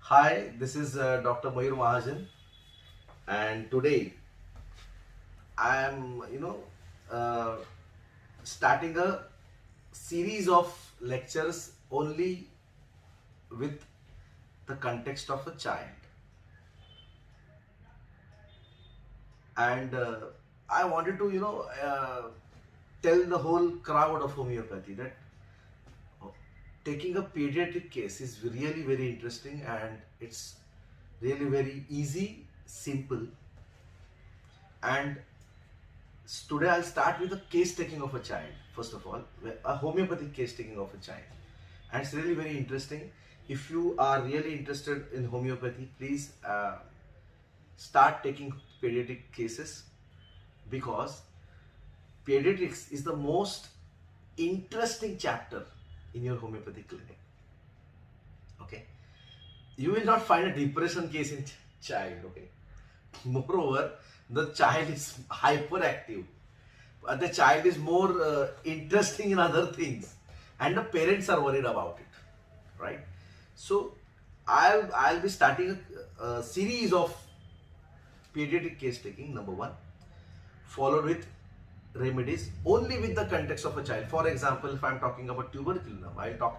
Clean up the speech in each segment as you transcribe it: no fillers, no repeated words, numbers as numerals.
Hi, this is Dr. Mayuresh Mahajan, and today I am, uh, starting a series of lectures only with the context of a child, and I wanted to, tell the whole crowd of homeopathy that taking a pediatric case is really very interesting, and it's really very easy, simple, and today I'll start with a case taking of a child. First of all, a homeopathic case taking of a child, and it's really very interesting. If you are really interested in homeopathy, please start taking pediatric cases, because pediatrics is the most interesting chapter in your homeopathy clinic. Okay, you will not find a depression case in child. Okay, moreover, the child is hyperactive. The child is more interesting in other things, and the parents are worried about it, right? So I'll be starting a series of pediatric case taking, number one, followed with remedies only with the context of a child. For example, if I'm talking about tuberculum,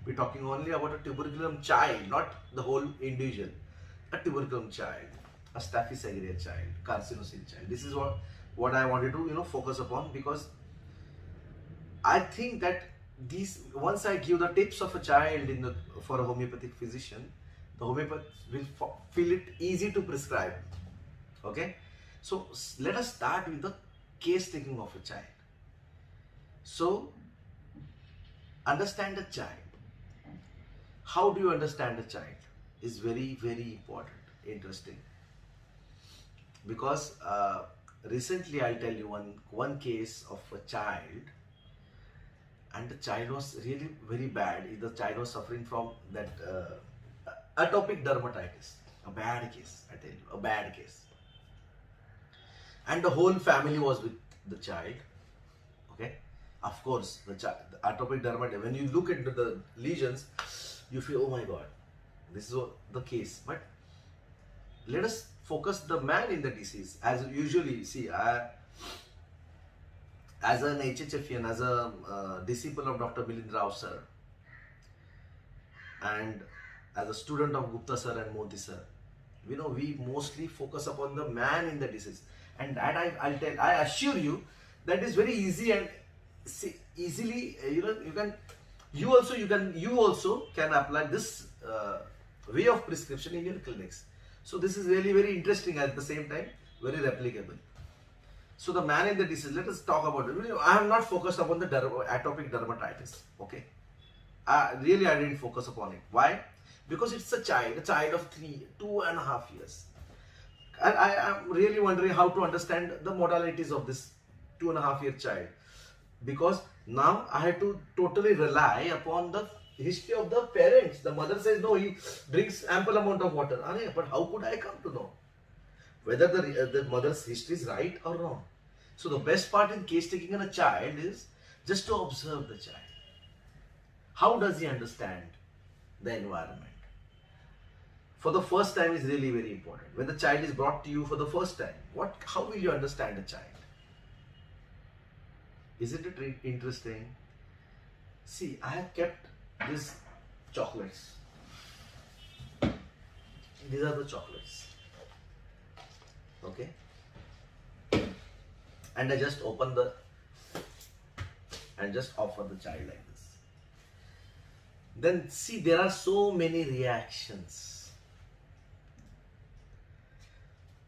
be talking only about a tuberculum child, not the whole individual. A tuberculum child, a Staphylococcus aureus child, carcinosin child. This is what I wanted to focus upon, because I think that these, once I give the tips of a child for a homeopathic physician, the homeopath will feel it easy to prescribe. Okay, so let us start with the case taking of a child. So understand the child. How do you understand a child is very, very important, interesting, because recently I'll tell you one case of a child, and the child was really very bad. The child was suffering from that atopic dermatitis, a bad case, I tell you, a bad case, and the whole family was with the child. Okay, of course, the atopic dermatitis, when you look at the lesions, you feel, oh my god, this is the case. But let us focus the man in the disease. As usually, see, as an HHFian, as a disciple of Dr. Milind Rao sir, and as a student of Gupta sir and Modi sir, we mostly focus upon the man in the disease, and that I assure you that is very easy, and easily you also can apply this way of prescription in your clinics. So this is really very interesting, at the same time very replicable. So the man in the disease, let us talk about it. I have not focused upon the atopic dermatitis. Okay, I didn't focus upon it. Why? Because it's a child of 2.5 years. And I am really wondering how to understand the modalities of this 2.5-year child, because now I had to totally rely upon the history of the parents. The mother says no, he drinks ample amount of water. But how could I come to know whether the mother's history is right or wrong? So the best part in case taking in a child is just to observe the child. How does he understand the environment? For the first time is really very important. When the child is brought to you for the first time, how will you understand a child? Isn't it interesting? See, I have kept these chocolates. These are the chocolates. Okay? And I just open and just offer the child like this. Then see, there are so many reactions.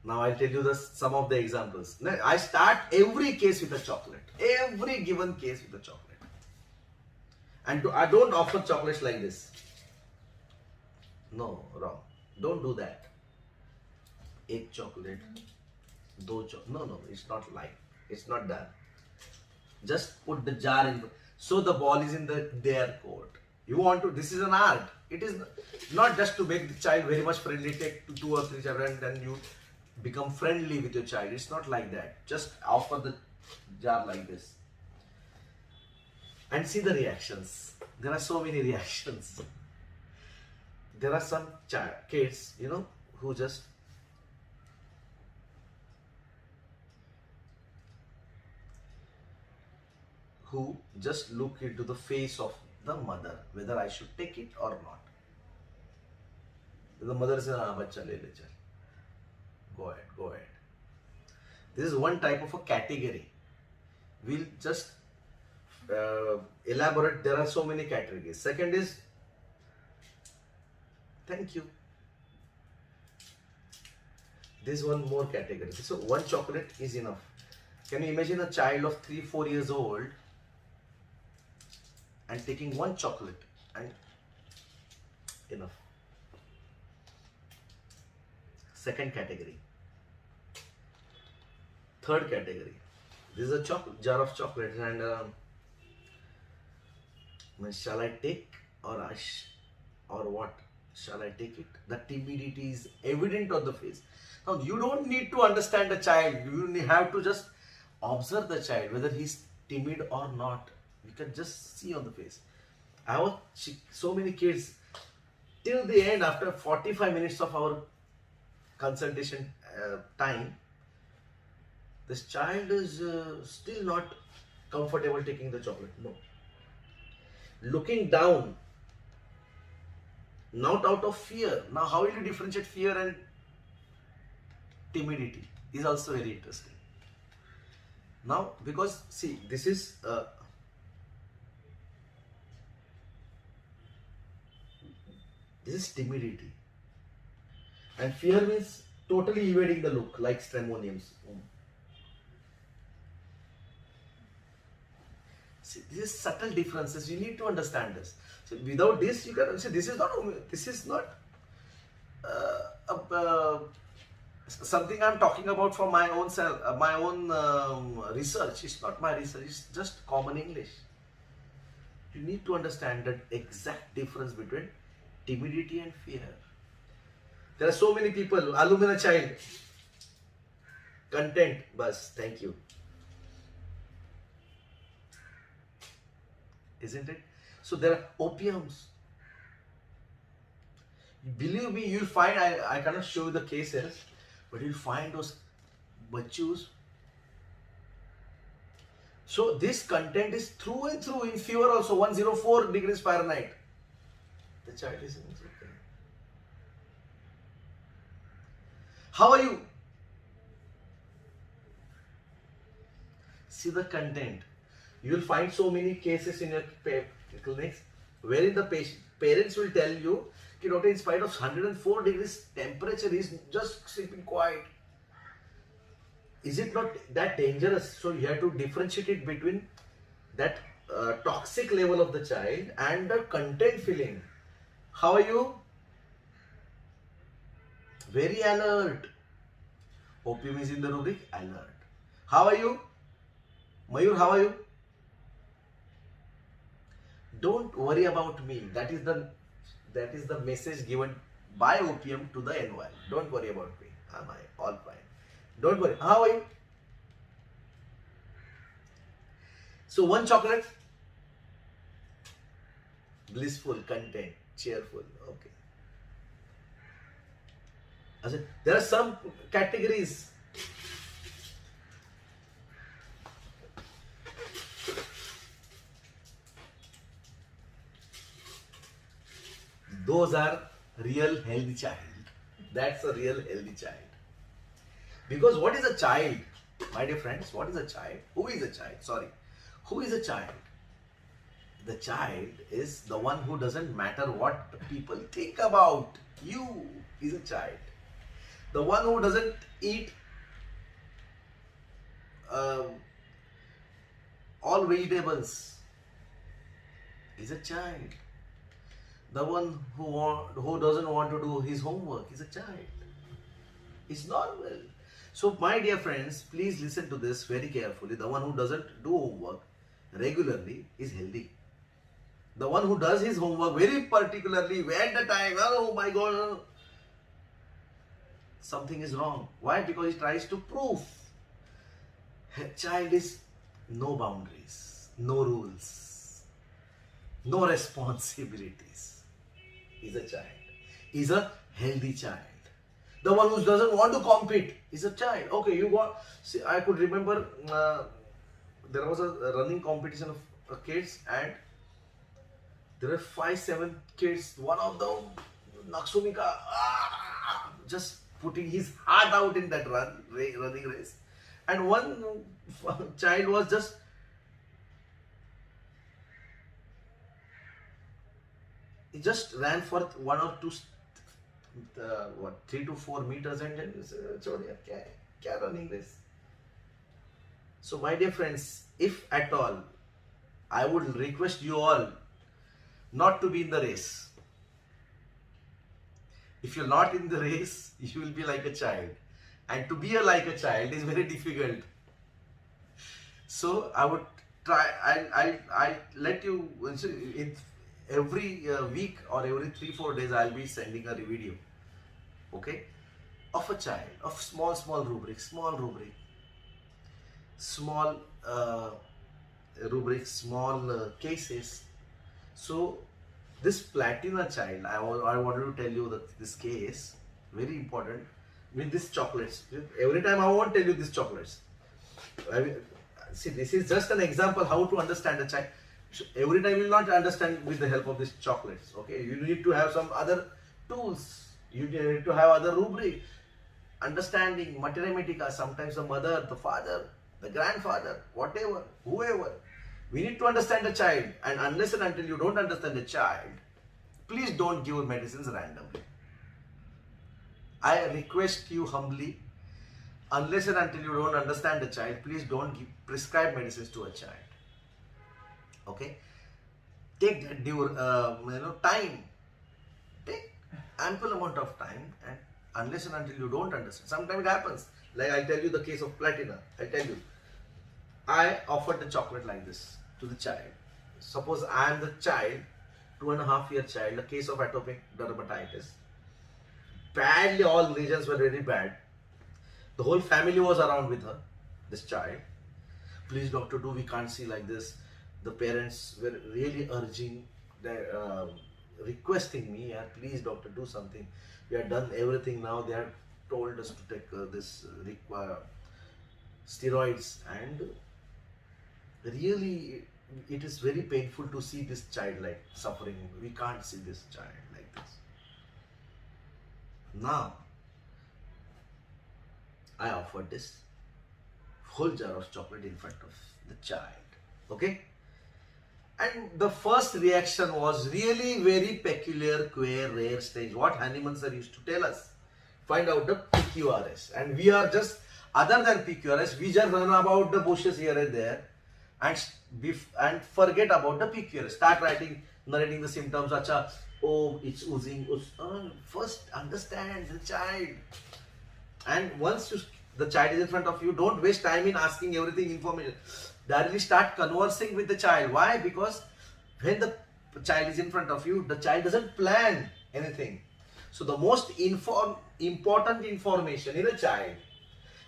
Now I'll tell you some of the examples. Now, I start every case with a chocolate. Every given case with a chocolate. And I don't offer chocolates like this. No, wrong. Don't do that. One chocolate, two chocolate. No, it's not like. It's not done. Just put the jar in. So the ball is in their court. You want to, this is an art. It is not just to make the child very much friendly. Take 2 or 3 children and then you become friendly with your child. It's not like that. Just offer the jar like this. And see the reactions. There are so many reactions. there are some kids, who just look into the face of the mother whether I should take it or not. The mother says, "Ah, bacha le le chal. Go ahead, go ahead." This is one type of a category. We'll just elaborate. There are so many categories. Second is, thank you. This one more category. So one chocolate is enough. Can you imagine a child of 3-4 years old and taking one chocolate and enough? Second category. Third category. This is a jar of chocolates, and shall I take or what? Shall I take it? The timidity is evident on the face. Now you don't need to understand the child. You have to just observe the child whether he's timid or not. You can just see on the face. I watch so many kids till the end. After 45 minutes of our consultation time, this child is still not comfortable taking the chocolate. No. Looking down, not out of fear. Now, how will you differentiate fear and timidity? Is also very interesting. Now, because see, this is timidity, and fear means totally evading the look, like stramoniums. See, this is subtle differences. You need to understand this. So without this, you can see this is not something I'm talking about for my own research. It's not my research. It's just common English. You need to understand the exact difference between timidity and fear. There are so many people. Alumina child. Content. Bas. Thank you. Isn't it? So there are opiums. Believe me, you'll find, I cannot show you the cases, but you'll find those bachus. So this content is through and through in fever also, 104 degrees Fahrenheit. The child is in okay. How are you? See the content. You will find so many cases in your clinics wherein the parents will tell you, "Doctor, in spite of 104 degrees temperature, he is just sleeping quiet." Is it not that dangerous? So you have to differentiate it between that toxic level of the child and the content feeling. How are you? Very alert. Opium is in the rubric alert. How are you? Mayur, how are you? Don't worry about me. That is the message given by opium to the environment. Don't worry about me. Am I all fine? Don't worry. How are you? So one chocolate, blissful, content, cheerful. Okay. There are some categories. Those are real healthy child. That's a real healthy child. Because what is a child? My dear friends, what is a child? Who is a child? Sorry. Who is a child? The child is the one who doesn't matter what people think about you. Is a child. The one who doesn't eat all vegetables is a child. The one who doesn't want to do his homework is a child. It's normal. So my dear friends, please listen to this very carefully. The one who doesn't do homework regularly is healthy. The one who does his homework very particularly at the time, oh my God, something is wrong. Why? Because he tries to prove. A child is no boundaries, no rules, no responsibilities. He's a child. is a healthy child. The one who doesn't want to compete is a child. Okay, you got. See, I could remember there was a running competition of kids, and there were 5-7 kids. One of them, Naksumika, just putting his heart out in that running race, and one child was just he just ran for 1 or 2 3 to 4 meters, and then chodiya kya running race. So my dear friends, if at all, I would request you all not to be in the race. If you're not in the race, you will be like a child, and to be like a child is very difficult. So I would try. I'll let you in every week or every 3-4 days. I'll be sending a video, okay, of a child, of small rubrics, small rubrics, small cases. So this platina child, I wanted to tell you that this case, very important, with these chocolates. Every time I won't tell you these chocolates. I mean, see, this is just an example how to understand a child. Every time you will not understand with the help of these chocolates. Okay, you need to have some other tools. You need to have other rubric, understanding, mathematica. Sometimes the mother, the father, the grandfather, whatever, whoever. We need to understand the child, and unless and until you don't understand the child, please don't give medicines randomly. I request you humbly, unless and until you don't understand the child, please don't prescribe medicines to a child. Okay? Take that due, time. Take ample amount of time, and unless and until you don't understand. Sometimes it happens. Like I'll tell you the case of platina. I'll tell you. I offered the chocolate like this to the child. Suppose I am the child, 2.5-year child, a case of atopic dermatitis. Badly, all regions were very bad. The whole family was around with her, this child. Please doctor, we can't see like this. The parents were really urging, requesting me, please doctor, do something. We have done everything now. They have told us to take this steroids, and really it is very painful to see this child like suffering. We can't see this child like this. Now I offered this whole jar of chocolate in front of the child, okay, and the first reaction was really very peculiar, queer, rare, strange. What Hahnemann sir used to tell us, find out the PQRS, and we are just, other than PQRS, we just run about the bushes here and there, and forget about the PQRS. Start narrating the symptoms. Acha, oh, it's oozing. First, understand the child, and once the child is in front of you, don't waste time in asking everything information. Directly start conversing with the child. Why? Because when the child is in front of you, the child doesn't plan anything. So the most important information in a child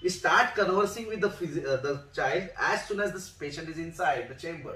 is start conversing with the child as soon as the patient is inside the chamber,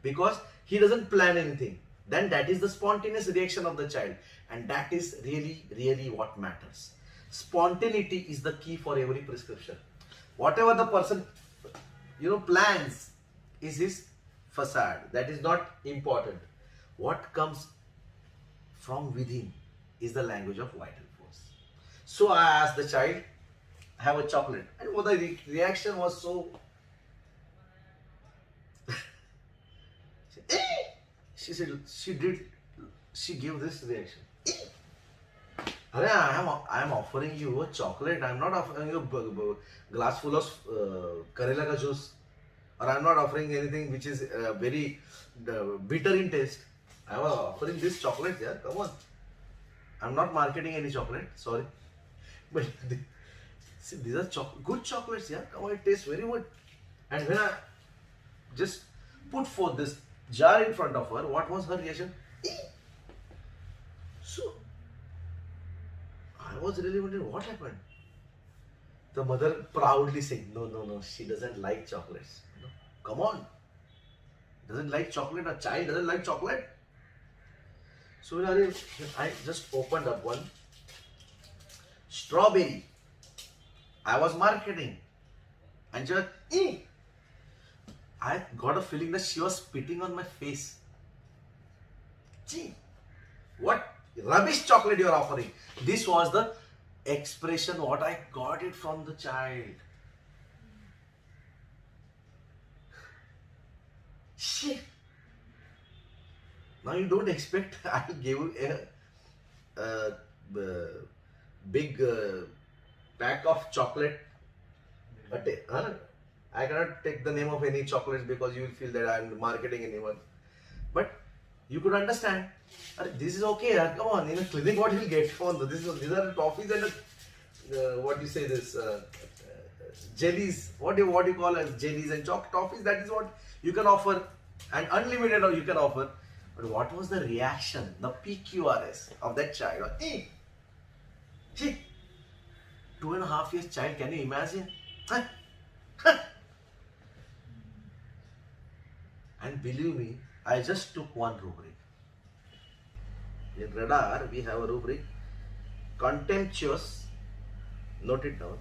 because he doesn't plan anything. Then that is the spontaneous reaction of the child, and that is really what matters. Spontaneity is the key for every prescription. Whatever the person plans is his facade. That is not important. What comes from within is the language of vital force. So I asked the child, have a chocolate, and the reaction was so she said, she gave this reaction. I am offering you a chocolate. I am not offering you a glass full of Karela ka juice, or I am not offering anything which is very bitter in taste. I am offering this chocolate. Yeah, come on. I am not marketing any chocolate. Sorry, but see, these are good chocolates. Yeah, come on, it tastes very good. And when I just put forth this jar in front of her, what was her reaction? So I was really wondering what happened. The mother proudly saying, no, she doesn't like chocolates. No, come on. Doesn't like chocolate? A child doesn't like chocolate? So I just opened up one strawberry. I was marketing, and just I got a feeling that she was spitting on my face. Gee, what rubbish chocolate you are offering? This was the expression what I got it from the child. Shit. Now you don't expect I will give you a big pack of chocolate. I cannot take the name of any chocolates because you will feel that I am marketing anyone. But you could understand. This is okay. Come on, in a clinic, what you will get? Come on, these are the toffees and what you say this jellies. What do you call as jellies and toffees? That is what you can offer, and unlimited or you can offer. But what was the reaction, the PQRS of that child? See, 2.5 years child. Can you imagine? And believe me, I just took one rubric. In radar, we have a rubric, contemptuous, note it down,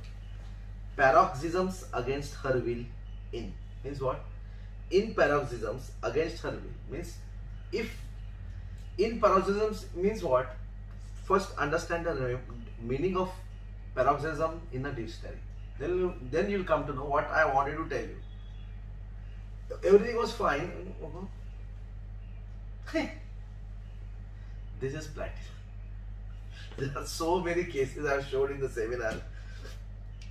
paroxysms against her will in. Means what? In paroxysms against her will. Means if in paroxysms means what? First understand the meaning of paroxysm in a dictionary. Then you'll come to know what I wanted to tell you. Everything was fine. This is platinum. There are so many cases I have showed in the seminar.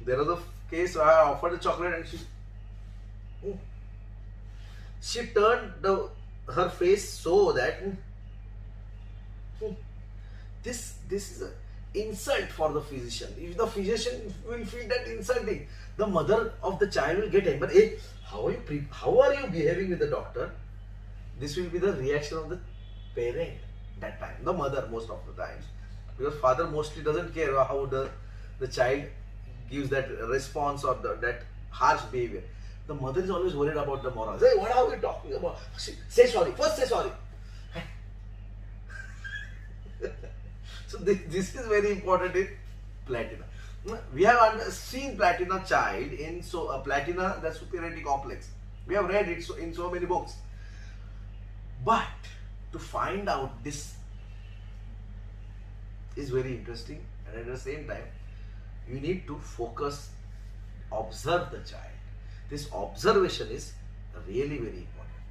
There was a case where I offered a chocolate and she turned her face so that this is an insult for the physician. If the physician will feel that insulting, the mother of the child will get angry. But hey, how are you behaving with the doctor? This will be the reaction of the parent that time, the mother most of the times, because father mostly doesn't care how the child gives that response or that harsh behavior. The mother is always worried about the morals. Hey, what are we talking about? Say sorry. First say sorry. So this is very important in platina. We have seen platina child in platina, the superiority complex. We have read it in so many books. But to find out this is very interesting, and at the same time you need to focus, observe the child. This observation is really very important.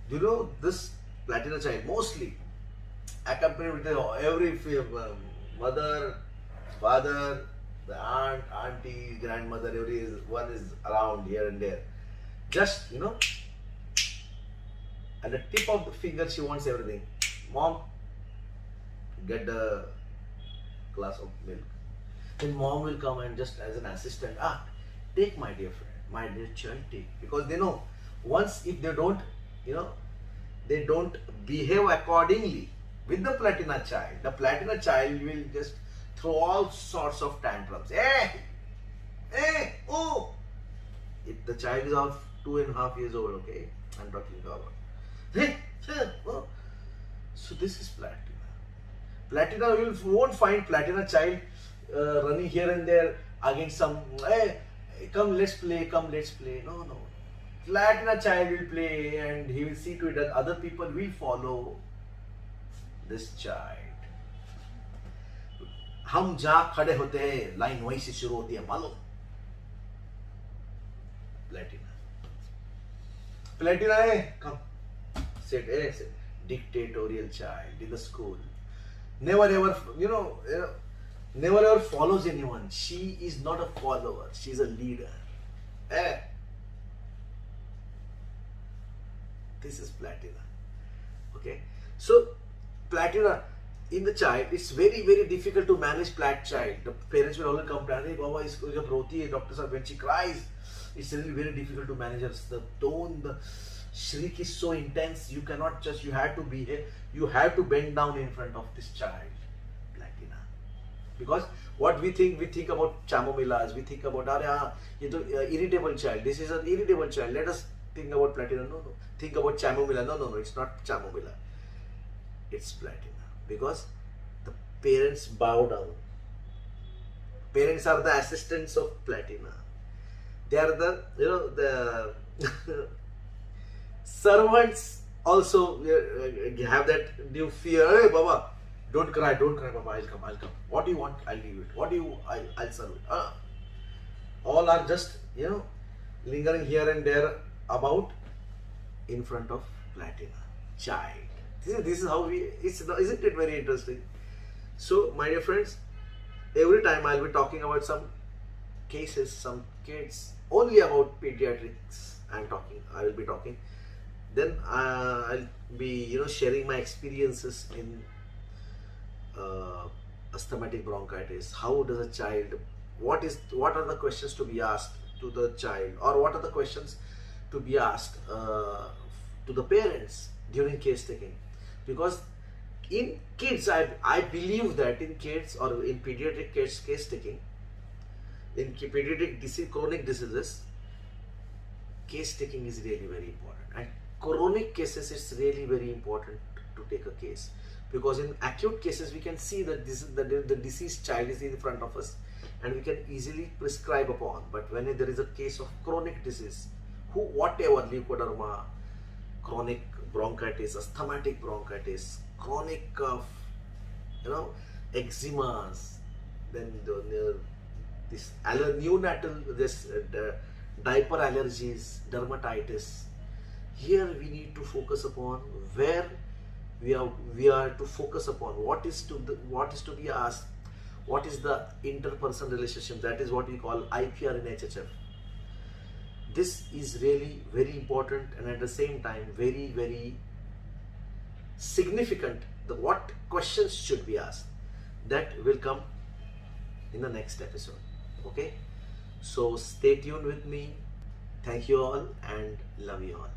You know, this platina child mostly accompanied with every mother, father, the aunt, auntie, grandmother, everyone is around here and there. Just, at the tip of the finger she wants everything. Mom, get the glass of milk. Then mom will come and just as an assistant, take my dear friend, my dear child, take. Because they know, once if they don't, they don't behave accordingly with the platina child will just throw all sorts of tantrums. If the child is of 2.5 years old, okay, I'm talking about. So this is platina. Platina, you won't find platina child running here and there against some, come let's play. No. Platina child will play and he will see to it that other people will follow this child. हम जहां खड़े होते हैं line वहीं से शुरू होती है, मालूम? Platina है, come sit, dictatorial child in the school, never ever never ever follows anyone. She is not a follower, she is a leader. This is platina. Okay, so platina in the child, it's very, very difficult to manage plat child. The parents will always complain, hey Baba, isko jab roti hai, doctor sir, when she cries, it's really very difficult to manage her. The tone, the shriek is so intense, you cannot just, you have to behave, you have to bend down in front of this child. Platina. Because what we think about chamomillas, we think about, irritable child, this is an irritable child, let us think about platina. No. Think about chamomilla. No, it's not chamomilla. it's platina, because the parents bow down. Parents are the assistants of platina. They are the, the servants also have that new fear. Hey Baba, don't cry, Baba, I'll come. What do you want? I'll give it. What do you, I'll serve it. All are just, lingering here and there about in front of platina. Child. This is how isn't it very interesting? So, my dear friends, every time I'll be talking about some cases, some kids, only about pediatrics I will be talking. Then I'll be, sharing my experiences in asthmatic bronchitis. How does a child, what are the questions to be asked to the child, or what are the questions to be asked to the parents during case taking? Because in kids, I believe that in kids or in pediatric case taking, in pediatric chronic diseases, case taking is really very important. And chronic cases, it's really very important to take a case, because in acute cases we can see that the deceased child is in front of us and we can easily prescribe upon. But when there is a case of chronic disease, whatever, leukoderma, chronic bronchitis, asthmatic bronchitis, chronic cough, eczemas, then this neonatal, diaper allergies, dermatitis. Here we need to focus upon where we are to focus upon what is to be asked, what is the interpersonal relationship. That is what we call IPR in HHF. This is really very important, and at the same time very, very significant. What questions should be asked, that will come in the next episode. Okay, so stay tuned with me. Thank you all and love you all.